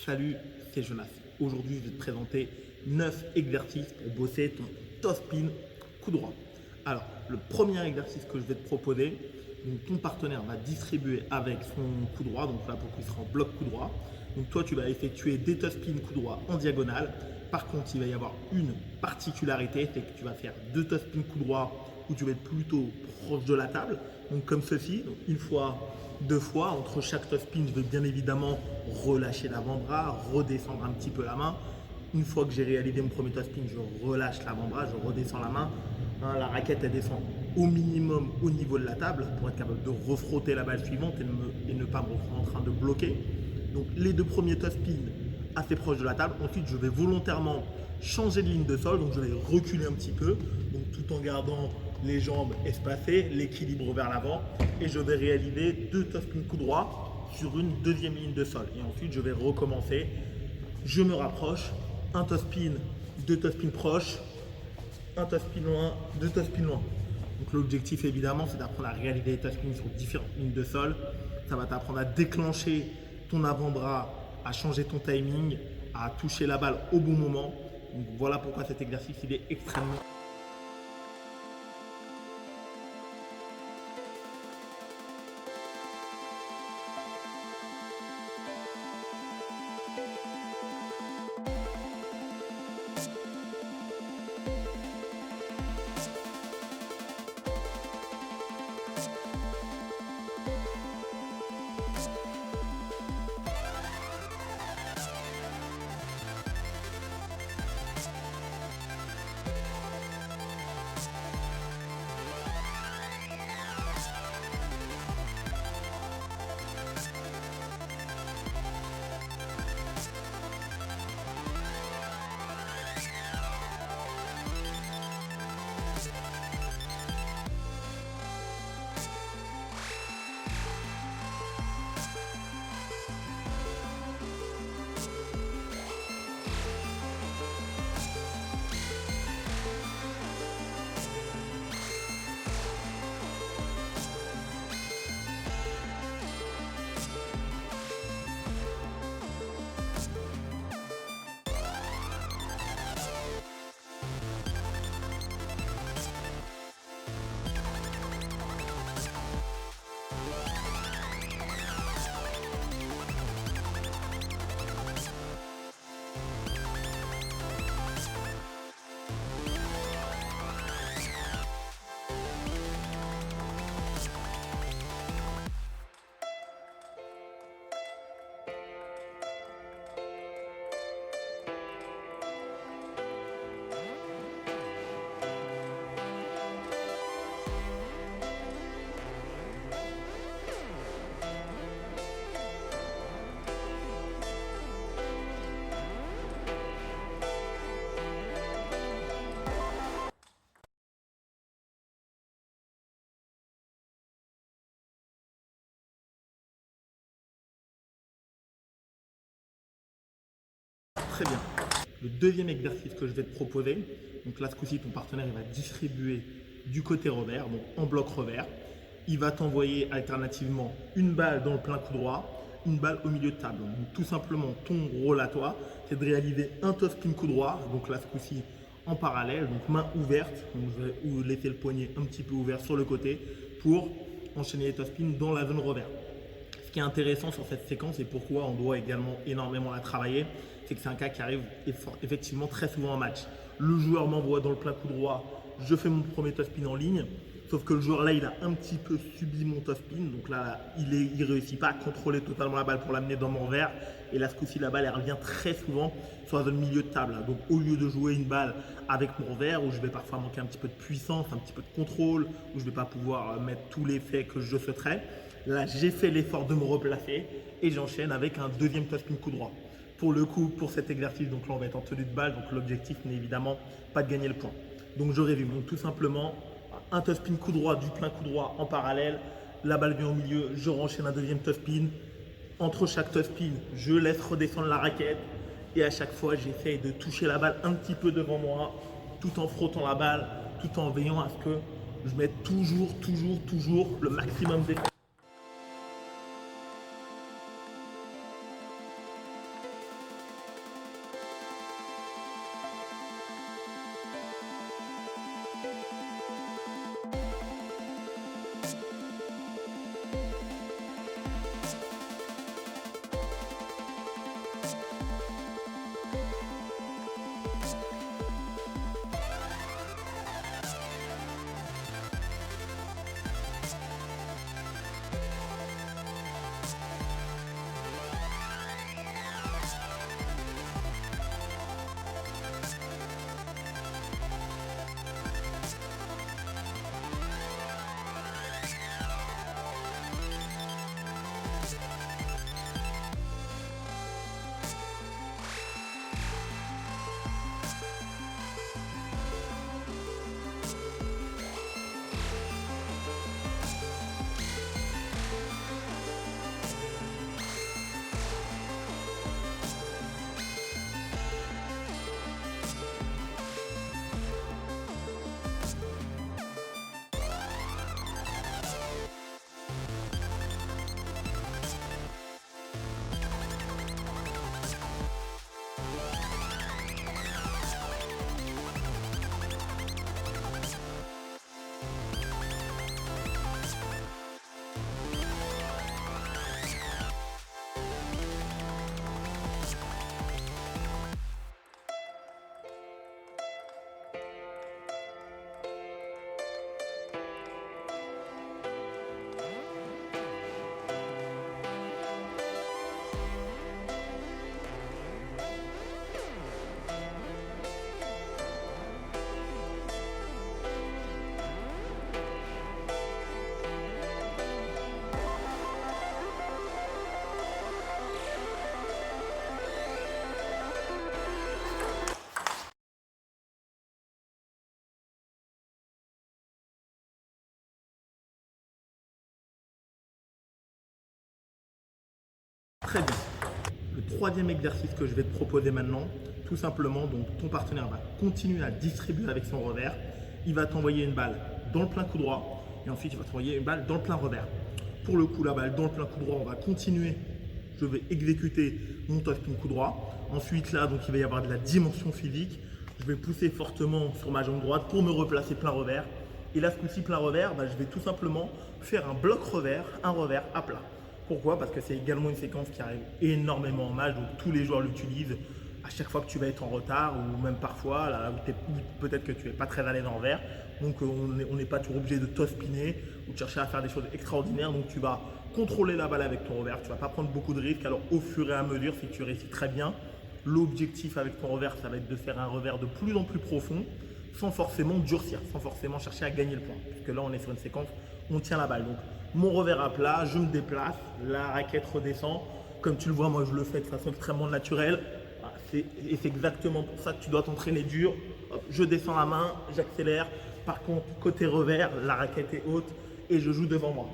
Salut, c'est Jonas. Aujourd'hui, je vais te présenter 9 exercices pour bosser ton top spin coup droit. Alors, le premier exercice que je vais te proposer, donc ton partenaire va distribuer avec son coup droit, donc là pour qu'il sera en bloc coup droit. Donc toi, tu vas effectuer des top spin coup droit en diagonale. Par contre, il va y avoir une particularité, c'est que tu vas faire deux top spin coup droit où tu vas être plutôt proche de la table, donc comme ceci, donc une fois, deux fois. Entre chaque top spin, je vais bien évidemment relâcher l'avant-bras, redescendre un petit peu la main. Une fois que j'ai réalisé mon premier top spin, je relâche l'avant-bras, je redescends la main. Hein, la raquette, elle descend au minimum au niveau de la table pour être capable de refrotter la balle suivante et ne pas me retrouver en train de bloquer. Donc les deux premiers top spins assez proches de la table. Ensuite, je vais volontairement changer de ligne de sol, donc je vais reculer un petit peu, donc tout en gardant les jambes espacées, l'équilibre vers l'avant, et je vais réaliser deux top spin coup droit sur une deuxième ligne de sol. Et ensuite, je vais recommencer. Je me rapproche, un top spin, deux top spin proches, un top spin loin, deux top spin loin. Donc l'objectif évidemment, c'est d'apprendre à réaliser les top spins sur différentes lignes de sol. Ça va t'apprendre à déclencher ton avant-bras, à changer ton timing, à toucher la balle au bon moment. Donc voilà pourquoi cet exercice il est extrêmement très bien. Le deuxième exercice que je vais te proposer, donc là ce coup-ci ton partenaire il va distribuer du côté revers, donc en bloc revers. Il va t'envoyer alternativement une balle dans le plein coup droit, une balle au milieu de table. Donc tout simplement ton rôle à toi, c'est de réaliser un top spin coup droit, donc là ce coup-ci en parallèle, donc main ouverte, donc je vais laisser le poignet un petit peu ouvert sur le côté pour enchaîner les top spins dans la zone revers. Ce qui est intéressant sur cette séquence et pourquoi on doit également énormément la travailler, c'est que c'est un cas qui arrive effectivement très souvent en match. Le joueur m'envoie dans le plein coup droit, je fais mon premier top spin en ligne, sauf que le joueur là il a un petit peu subi mon top spin, donc là il réussit pas à contrôler totalement la balle pour l'amener dans mon revers, et là ce coup-ci la balle elle revient très souvent sur la zone milieu de table. Donc au lieu de jouer une balle avec mon revers, où je vais parfois manquer un petit peu de puissance, un petit peu de contrôle, où je vais pas pouvoir mettre tous les faits que je souhaiterais, là j'ai fait l'effort de me replacer et j'enchaîne avec un deuxième top spin coup droit. Pour le coup, pour cet exercice, donc là on va être en tenue de balle, donc l'objectif n'est évidemment pas de gagner le point. Donc je résume, donc tout simplement un top spin coup droit, du plein coup droit en parallèle, la balle vient au milieu, je renchaîne un deuxième top spin. Entre chaque top spin, je laisse redescendre la raquette et à chaque fois j'essaye de toucher la balle un petit peu devant moi, tout en frottant la balle, tout en veillant à ce que je mette toujours le maximum d'effort. Très bien. Le troisième exercice que je vais te proposer maintenant, tout simplement, donc ton partenaire va continuer à distribuer avec son revers. Il va t'envoyer une balle dans le plein coup droit et ensuite il va t'envoyer une balle dans le plein revers. Pour le coup, la balle dans le plein coup droit, on va continuer. Je vais exécuter mon top spin coup droit. Ensuite, là, donc il va y avoir de la dimension physique. Je vais pousser fortement sur ma jambe droite pour me replacer plein revers. Et là, ce coup-ci, plein revers, je vais tout simplement faire un bloc revers, un revers à plat. Pourquoi? Parce que c'est également une séquence qui arrive énormément en match, donc tous les joueurs l'utilisent à chaque fois que tu vas être en retard ou même parfois, là où peut-être que tu n'es pas très à l'aise en revers. Donc on n'est pas toujours obligé de top-spinner ou de chercher à faire des choses extraordinaires. Donc tu vas contrôler la balle avec ton revers, tu ne vas pas prendre beaucoup de risques. Alors au fur et à mesure, si tu réussis très bien, l'objectif avec ton revers, ça va être de faire un revers de plus en plus profond sans forcément durcir, sans forcément chercher à gagner le point. Parce que là, on est sur une séquence où on tient la balle. Donc, mon revers à plat, je me déplace, la raquette redescend. Comme tu le vois, moi, je le fais de façon extrêmement naturelle. Et c'est exactement pour ça que tu dois t'entraîner dur. Hop, je descends la main, j'accélère. Par contre, côté revers, la raquette est haute et je joue devant moi.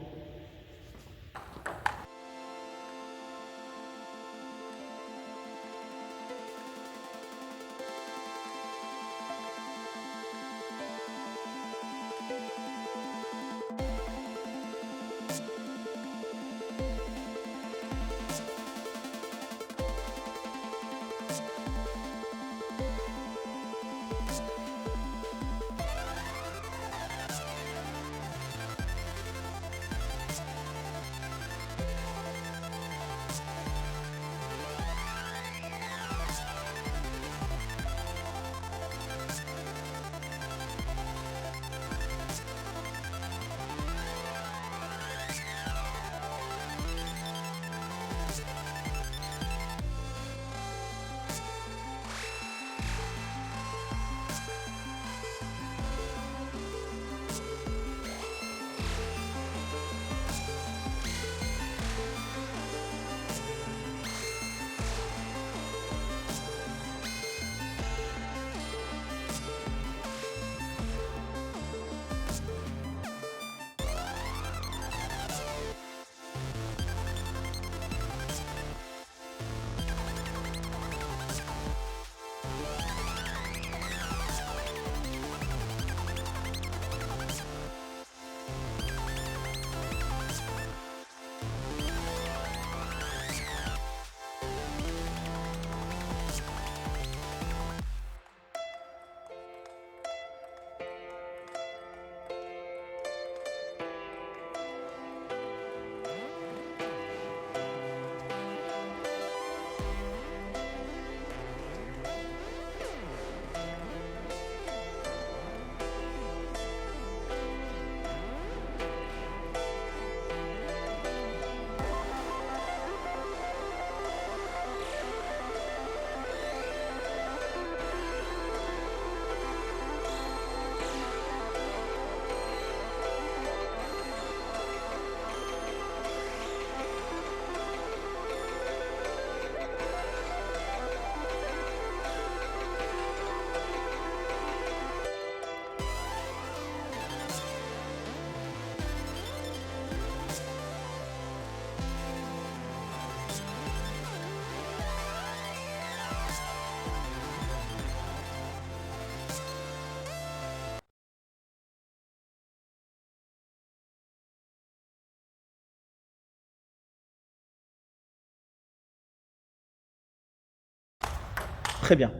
Très bien.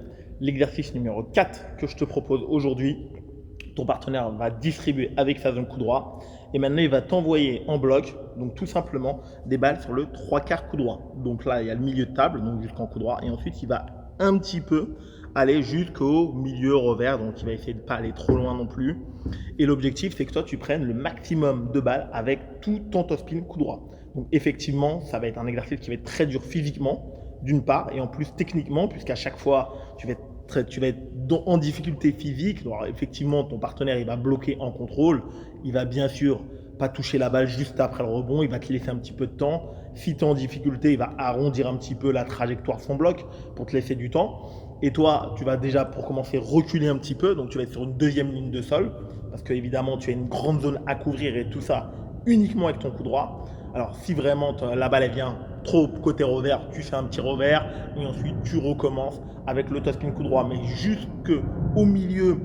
L'exercice numéro 4 que je te propose aujourd'hui, ton partenaire va distribuer avec sa zone coup droit et maintenant il va t'envoyer en bloc, donc tout simplement des balles sur le 3/4 coup droit. Donc là, il y a le milieu de table, donc jusqu'en coup droit, et ensuite il va un petit peu aller jusqu'au milieu revers, donc il va essayer de ne pas aller trop loin non plus. Et l'objectif, c'est que toi, tu prennes le maximum de balles avec tout ton top spin coup droit. Donc effectivement, ça va être un exercice qui va être très dur physiquement, d'une part, et en plus techniquement, puisqu'à chaque fois, tu vas être en difficulté physique. Alors, effectivement, ton partenaire, il va bloquer en contrôle. Il va bien sûr pas toucher la balle juste après le rebond. Il va te laisser un petit peu de temps. Si tu es en difficulté, il va arrondir un petit peu la trajectoire de son bloc pour te laisser du temps. Et toi, tu vas déjà, pour commencer, reculer un petit peu. Donc, tu vas être sur une deuxième ligne de sol. Parce que, évidemment, tu as une grande zone à couvrir et tout ça uniquement avec ton coup droit. Alors, si vraiment la balle, elle vient trop côté revers, tu fais un petit revers et ensuite tu recommences avec le top spin coup droit. Mais jusque au milieu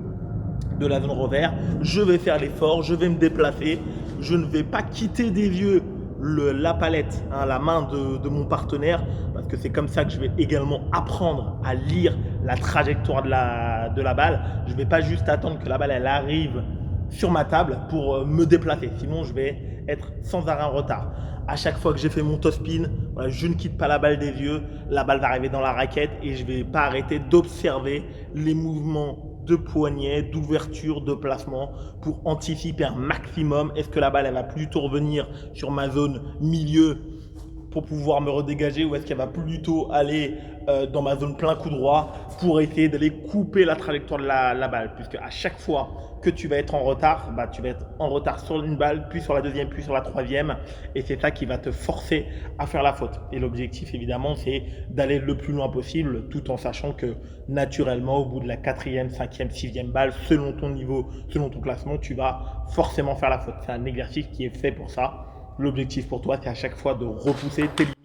de la zone revers, je vais faire l'effort, je vais me déplacer, je ne vais pas quitter des yeux la palette, la main de mon partenaire, parce que c'est comme ça que je vais également apprendre à lire la trajectoire de la balle. Je ne vais pas juste attendre que la balle elle arrive sur ma table pour me déplacer, sinon je vais être sans arrêt en retard. À chaque fois que j'ai fait mon top spin, voilà, je ne quitte pas la balle des yeux, la balle va arriver dans la raquette et je ne vais pas arrêter d'observer les mouvements de poignet, d'ouverture, de placement pour anticiper un maximum. Est-ce que la balle elle va plutôt revenir sur ma zone milieu pour pouvoir me redégager ou est-ce qu'elle va plutôt aller dans ma zone plein coup droit pour essayer d'aller couper la trajectoire de la balle, puisque à chaque fois que tu vas être en retard, tu vas être en retard sur une balle, puis sur la deuxième, puis sur la troisième, et c'est ça qui va te forcer à faire la faute. Et l'objectif évidemment c'est d'aller le plus loin possible, tout en sachant que naturellement au bout de la quatrième, cinquième, sixième balle, selon ton niveau, selon ton classement, tu vas forcément faire la faute. C'est un exercice qui est fait pour ça. L'objectif pour toi, c'est à chaque fois de repousser tes limites.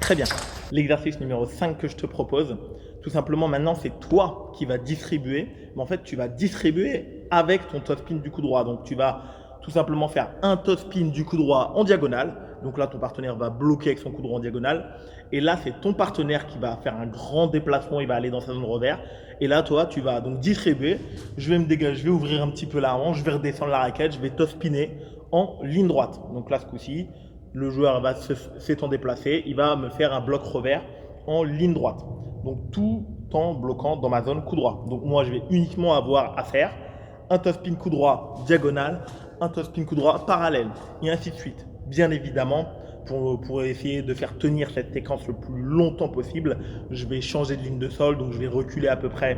Très bien. L'exercice numéro 5 que je te propose, tout simplement maintenant, c'est toi qui vas distribuer. Mais en fait, tu vas distribuer avec ton top spin du coup droit. Donc, tu vas tout simplement faire un top spin du coup droit en diagonale. Donc là, ton partenaire va bloquer avec son coup droit en diagonale. Et là, c'est ton partenaire qui va faire un grand déplacement. Il va aller dans sa zone revers. Et là, toi, tu vas donc distribuer. Je vais me dégager, je vais ouvrir un petit peu la hanche, je vais redescendre la raquette, je vais top spinner en ligne droite. Donc là, ce coup-ci, le joueur va s'étant déplacé, il va me faire un bloc revers en ligne droite. Donc tout en bloquant dans ma zone coup droit. Donc moi, je vais uniquement avoir à faire un top spin coup droit diagonal, un top spin coup droit parallèle, et ainsi de suite. Bien évidemment, pour essayer de faire tenir cette séquence le plus longtemps possible, je vais changer de ligne de sol, donc je vais reculer à peu près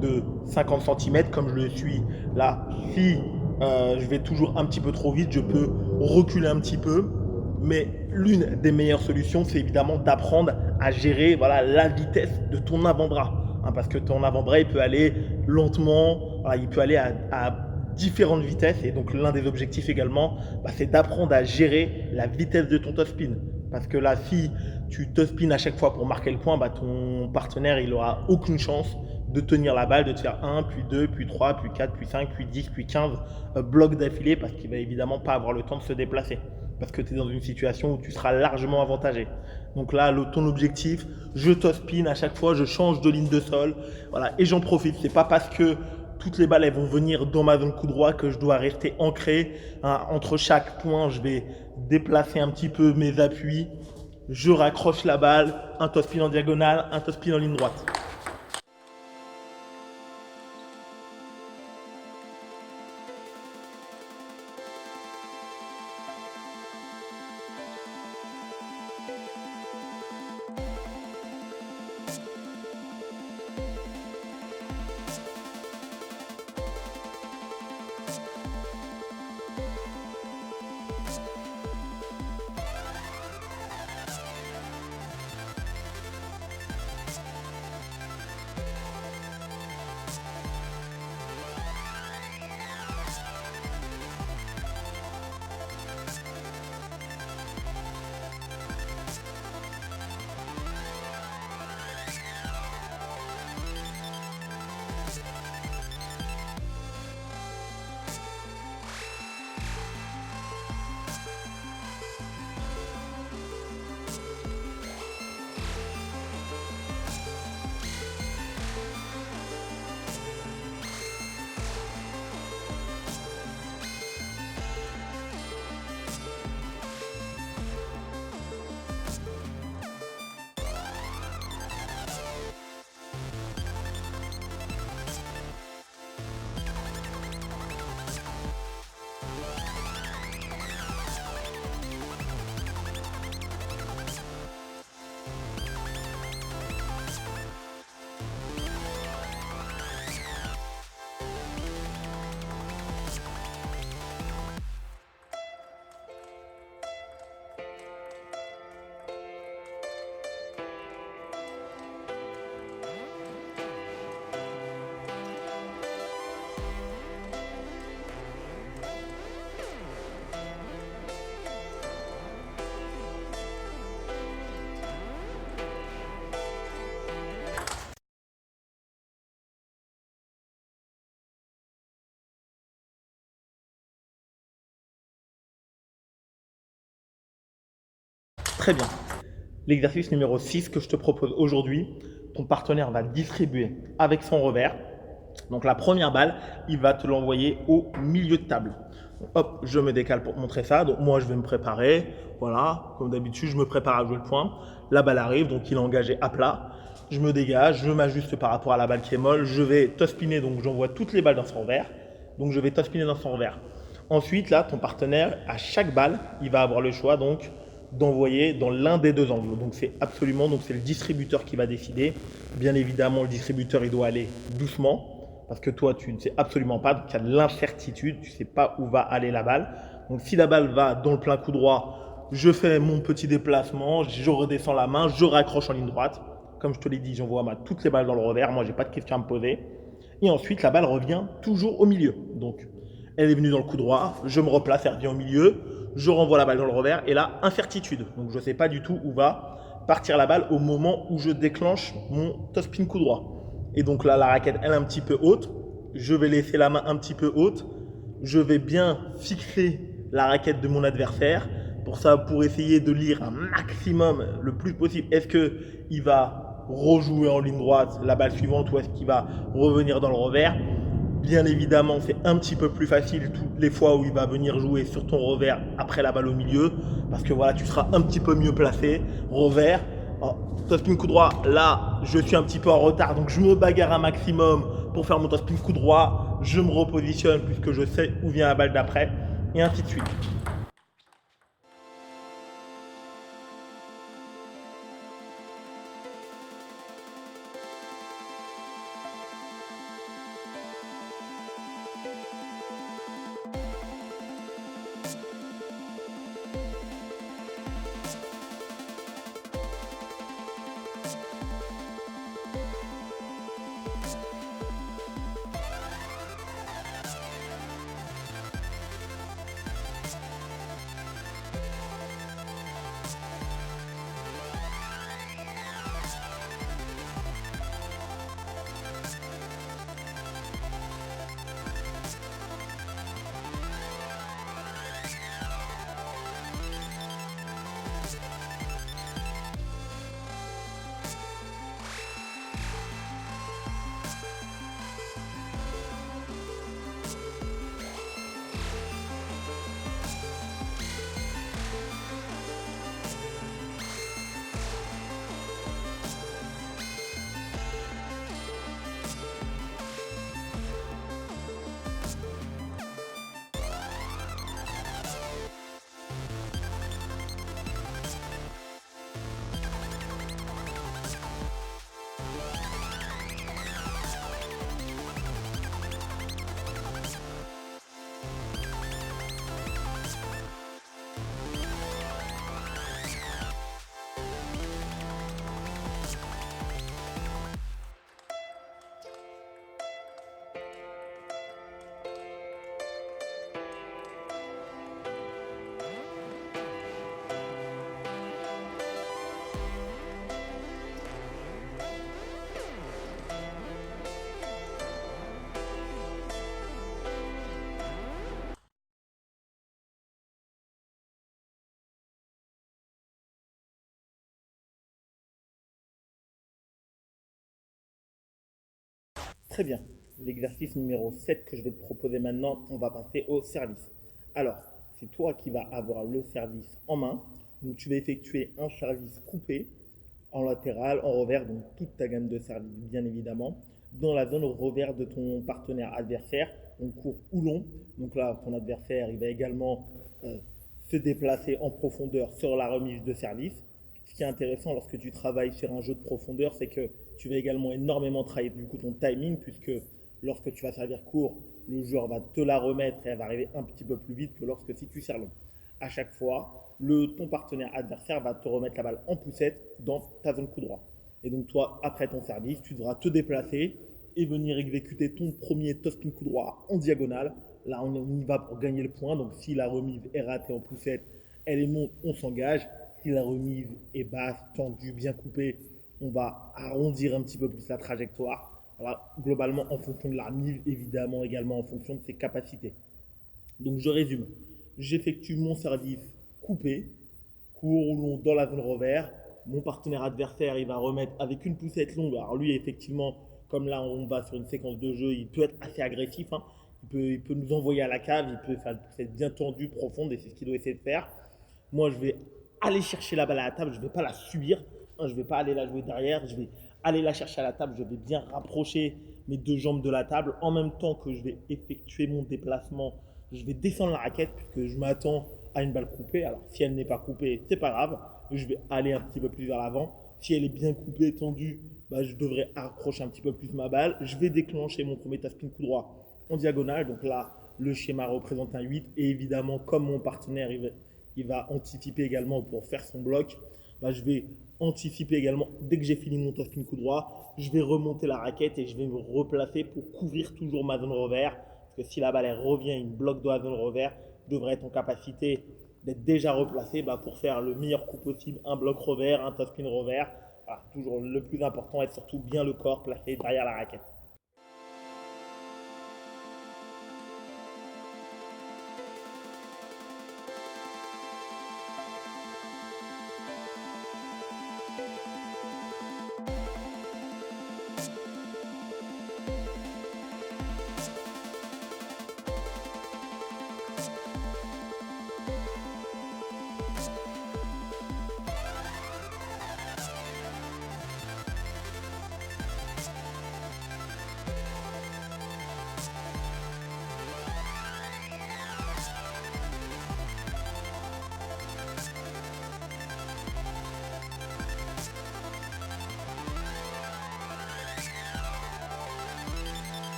de 50 cm comme je le suis là. Si je vais toujours un petit peu trop vite, je peux reculer un petit peu. Mais l'une des meilleures solutions, c'est évidemment d'apprendre à gérer la vitesse de ton avant-bras. Parce que ton avant-bras, il peut aller lentement, il peut aller à différentes vitesses. Et donc, l'un des objectifs également, c'est d'apprendre à gérer la vitesse de ton top spin. Parce que là, si tu top spin à chaque fois pour marquer le point, ton partenaire, il n'aura aucune chance de tenir la balle, de te faire 1, puis 2, puis 3, puis 4, puis 5, puis 10, puis 15 blocs d'affilée parce qu'il va évidemment pas avoir le temps de se déplacer. Parce que tu es dans une situation où tu seras largement avantagé. Donc là, ton objectif, je top-spin à chaque fois, je change de ligne de sol. Voilà, et j'en profite. C'est pas parce que toutes les balles elles vont venir dans ma zone coup droit que je dois rester ancré. Hein, entre chaque point, je vais déplacer un petit peu mes appuis. Je raccroche la balle, un top-spin en diagonale, un top-spin en ligne droite. Très bien. L'exercice numéro 6 que je te propose aujourd'hui, ton partenaire va distribuer avec son revers. Donc la première balle, il va te l'envoyer au milieu de table. Donc, hop, je me décale pour te montrer ça. Donc moi, je vais me préparer. Voilà, comme d'habitude, je me prépare à jouer le point. La balle arrive, donc il est engagé à plat. Je me dégage, je m'ajuste par rapport à la balle qui est molle. Je vais top-spinner, donc j'envoie toutes les balles dans son revers. Donc je vais top-spinner dans son revers. Ensuite, là, ton partenaire, à chaque balle, il va avoir le choix donc d'envoyer dans l'un des deux angles. Donc c'est le distributeur qui va décider. Bien évidemment, le distributeur, il doit aller doucement parce que toi, tu ne sais absolument pas. Donc il y a de l'incertitude, tu ne sais pas où va aller la balle. Donc si la balle va dans le plein coup droit, je fais mon petit déplacement, je redescends la main, je raccroche en ligne droite. Comme je te l'ai dit, j'envoie toutes les balles dans le revers. Moi, j'ai pas de questions à me poser. Et ensuite, la balle revient toujours au milieu. Donc, elle est venue dans le coup droit, je me replace, elle revient au milieu, je renvoie la balle dans le revers et là, incertitude. Donc je ne sais pas du tout où va partir la balle au moment où je déclenche mon top-spin coup droit. Et donc là, la raquette, elle est un petit peu haute, je vais laisser la main un petit peu haute, je vais bien fixer la raquette de mon adversaire pour essayer de lire un maximum, le plus possible. Est-ce qu'il va rejouer en ligne droite la balle suivante ou est-ce qu'il va revenir dans le revers? Bien évidemment, c'est un petit peu plus facile toutes les fois où il va venir jouer sur ton revers après la balle au milieu, parce que voilà, tu seras un petit peu mieux placé. Revers, top-spin coup droit, là, je suis un petit peu en retard, donc je me bagarre un maximum pour faire mon top-spin coup droit. Je me repositionne puisque je sais où vient la balle d'après, et ainsi de suite. Très bien. L'exercice numéro 7 que je vais te proposer maintenant, on va passer au service. Alors, c'est toi qui vas avoir le service en main. Donc, tu vas effectuer un service coupé en latéral, en revers, donc toute ta gamme de services, bien évidemment, dans la zone revers de ton partenaire adversaire, donc court ou long. Donc là, ton adversaire, il va également se déplacer en profondeur sur la remise de service. Ce qui est intéressant lorsque tu travailles sur un jeu de profondeur, c'est que tu vas également énormément travailler du coup ton timing, puisque lorsque tu vas servir court, le joueur va te la remettre et elle va arriver un petit peu plus vite que lorsque si tu sers long. À chaque fois, ton partenaire adversaire va te remettre la balle en poussette dans ta zone coup droit. Et donc toi, après ton service, tu devras te déplacer et venir exécuter ton premier top-spin coup droit en diagonale. Là, on y va pour gagner le point. Donc si la remise est ratée en poussette, elle est monte, on s'engage. Si la remise est basse, tendue, bien coupée, on va arrondir un petit peu plus la trajectoire. Voilà, globalement, en fonction de la remise, évidemment, également en fonction de ses capacités. Donc je résume. J'effectue mon service coupé, court ou long dans la zone revers. Mon partenaire adversaire, il va remettre avec une poussette longue. Alors lui, effectivement, comme là on va sur une séquence de jeu, il peut être assez agressif, hein. Il peut nous envoyer à la cave, il peut faire une poussette bien tendue, profonde, et c'est ce qu'il doit essayer de faire. Moi, je vais aller chercher la balle à la table, je ne vais pas la subir, hein, je ne vais pas aller la jouer derrière, je vais aller la chercher à la table, je vais bien rapprocher mes deux jambes de la table en même temps que je vais effectuer mon déplacement. Je vais descendre la raquette puisque je m'attends à une balle coupée. Alors, si elle n'est pas coupée, c'est pas grave, je vais aller un petit peu plus vers l'avant. Si elle est bien coupée, tendue, bah, je devrais accrocher un petit peu plus ma balle. Je vais déclencher mon premier spin coup droit en diagonale. Donc là, le schéma représente un 8. Et évidemment, comme mon partenaire, il va anticiper également pour faire son bloc, bah, je vais anticiper également, dès que j'ai fini mon spin coup droit, je vais remonter la raquette et je vais me replacer pour couvrir toujours ma zone revers. Parce que si la balle elle revient, une bloc dans la zone revers, je devrais être en capacité d'être déjà replacé pour faire le meilleur coup possible, un bloc revers, un top spin revers. Voilà, toujours le plus important, être surtout bien le corps placé derrière la raquette.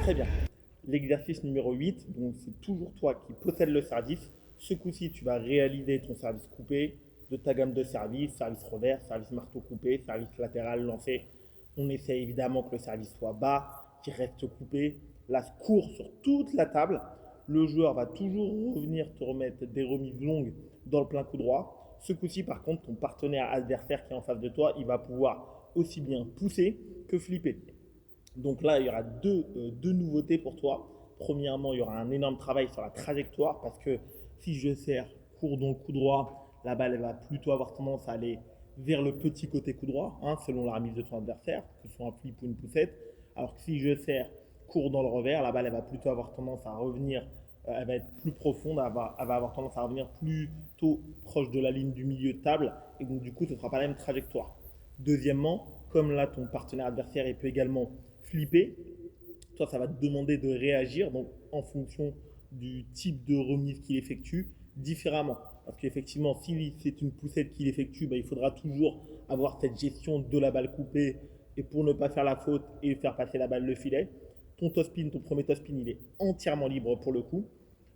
Très bien. L'exercice numéro 8, donc c'est toujours toi qui possède le service. Ce coup-ci, tu vas réaliser ton service coupé de ta gamme de services, service revers, service marteau coupé, service latéral lancé. On essaie évidemment que le service soit bas, qu'il reste coupé. Là, court sur toute la table. Le joueur va toujours revenir te remettre des remises longues dans le plein coup droit. Ce coup-ci, par contre, ton partenaire adversaire qui est en face de toi, il va pouvoir aussi bien pousser que flipper. Donc là, il y aura deux nouveautés pour toi. Premièrement, il y aura un énorme travail sur la trajectoire parce que si je serre court dans le coup droit, la balle elle va plutôt avoir tendance à aller vers le petit côté coup droit, hein, selon la remise de ton adversaire, que ce soit un flip ou une poussette. Alors que si je serre court dans le revers, la balle elle va plutôt avoir tendance à revenir, elle va être plus profonde, elle va avoir tendance à revenir plutôt proche de la ligne du milieu de table, et donc du coup, ce ne sera pas la même trajectoire. Deuxièmement, comme là, ton partenaire adversaire il peut également flipper, toi, ça va te demander de réagir, donc en fonction du type de remise qu'il effectue, différemment. Parce qu'effectivement, si c'est une poussette qu'il effectue, bah, il faudra toujours avoir cette gestion de la balle coupée et pour ne pas faire la faute et faire passer la balle le filet. Ton top-spin, ton premier top-spin, il est entièrement libre pour le coup.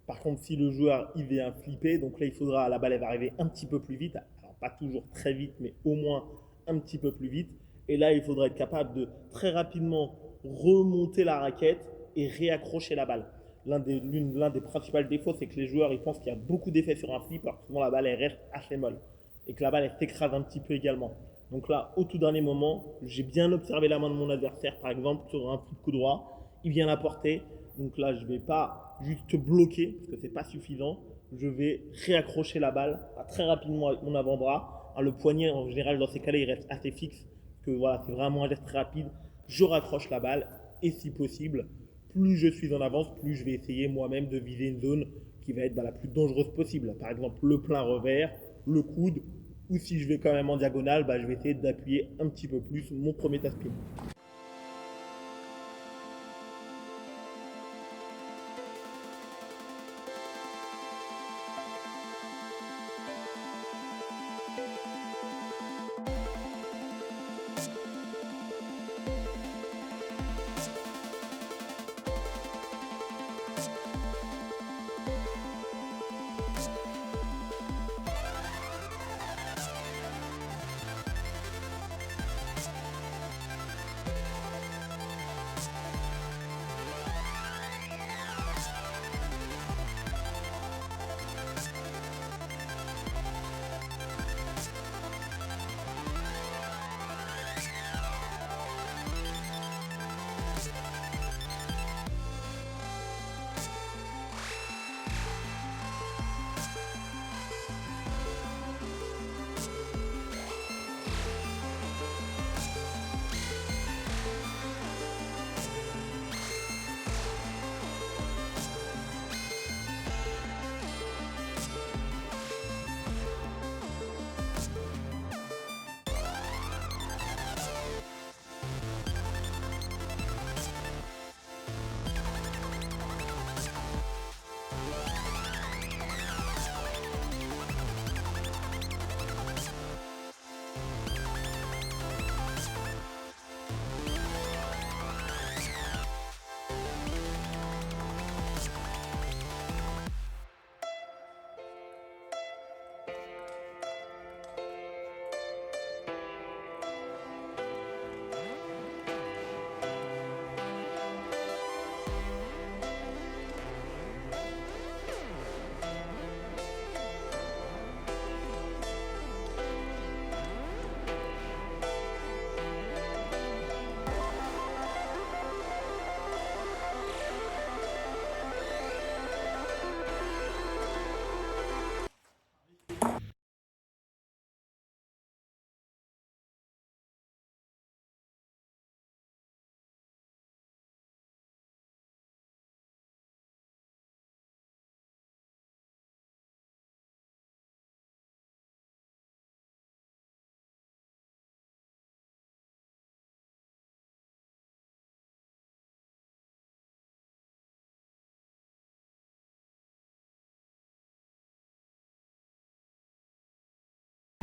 Par contre, si le joueur il vient flipper, donc là il faudra, la balle elle va arriver un petit peu plus vite, alors pas toujours très vite, mais au moins un petit peu plus vite. Et là, il faudra être capable de très rapidement remonter la raquette et réaccrocher la balle. L'un des principaux défauts, c'est que les joueurs ils pensent qu'il y a beaucoup d'effets sur un flip, alors que souvent la balle elle reste assez molle et que la balle elle s'écrase un petit peu également. Donc là, au tout dernier moment, j'ai bien observé la main de mon adversaire, par exemple, sur un flip coup droit, il vient la porter. Donc là, je ne vais pas juste bloquer, parce que ce n'est pas suffisant. Je vais réaccrocher la balle très rapidement avec mon avant-bras. Le poignet, en général, dans ces cas-là, il reste assez fixe. Que voilà, c'est vraiment un geste très rapide. Je raccroche la balle et si possible, plus je suis en avance, plus je vais essayer moi-même de viser une zone qui va être la plus dangereuse possible. Par exemple, le plein revers, le coude, ou si je vais quand même en diagonale, je vais essayer d'appuyer un petit peu plus mon premier taspin.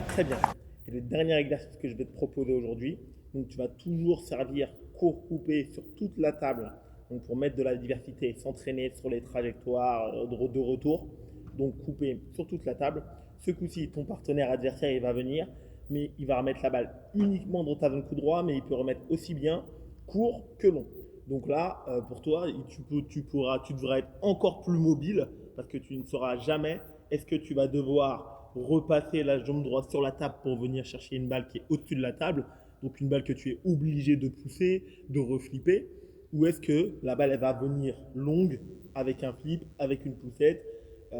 Très bien. Et le dernier exercice que je vais te proposer aujourd'hui, donc tu vas toujours servir court coupé sur toute la table, donc pour mettre de la diversité, s'entraîner sur les trajectoires de retour, donc couper sur toute la table. Ce coup-ci, ton partenaire adversaire il va venir, mais il va remettre la balle uniquement dans ta zone coup droit, mais il peut remettre aussi bien court que long. Donc là, pour toi, tu devras être encore plus mobile parce que tu ne sauras jamais est-ce que tu vas devoir repasser la jambe droite sur la table pour venir chercher une balle qui est au-dessus de la table, donc une balle que tu es obligé de pousser, de reflipper, ou est-ce que la balle elle va venir longue avec un flip, avec une poussette.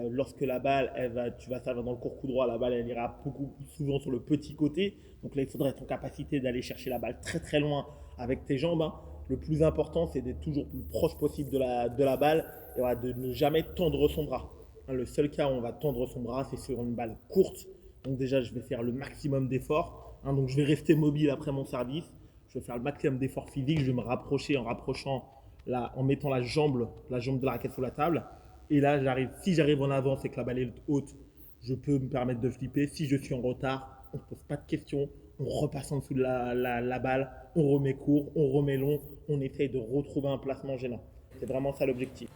Lorsque la balle, tu vas servir dans le court coup droit, la balle elle ira beaucoup souvent sur le petit côté. Donc là, il faudrait être en capacité d'aller chercher la balle très très loin avec tes jambes, hein. Le plus important, c'est d'être toujours plus proche possible de la balle et voilà, de ne jamais tendre son bras. Hein, le seul cas où on va tendre son bras, c'est sur une balle courte. Donc déjà, je vais faire le maximum d'efforts. Hein, donc je vais rester mobile après mon service. Je vais faire le maximum d'efforts physiques. Je vais me rapprocher en rapprochant, en mettant la jambe de la raquette sur la table. Et là, si j'arrive en avance et que la balle est haute, je peux me permettre de flipper. Si je suis en retard, on ne se pose pas de questions. On repasse en dessous de la balle, on remet court, on remet long, on essaye de retrouver un placement gênant. C'est vraiment ça l'objectif.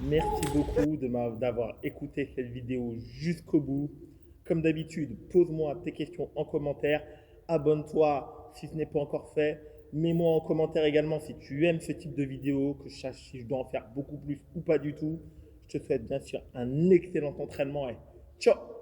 Merci beaucoup d'avoir écouté cette vidéo jusqu'au bout. Comme d'habitude, pose-moi tes questions en commentaire. Abonne-toi si ce n'est pas encore fait. Mets-moi en commentaire également si tu aimes ce type de vidéo, que je sache si je dois en faire beaucoup plus ou pas du tout. Je te souhaite bien sûr un excellent entraînement et ciao!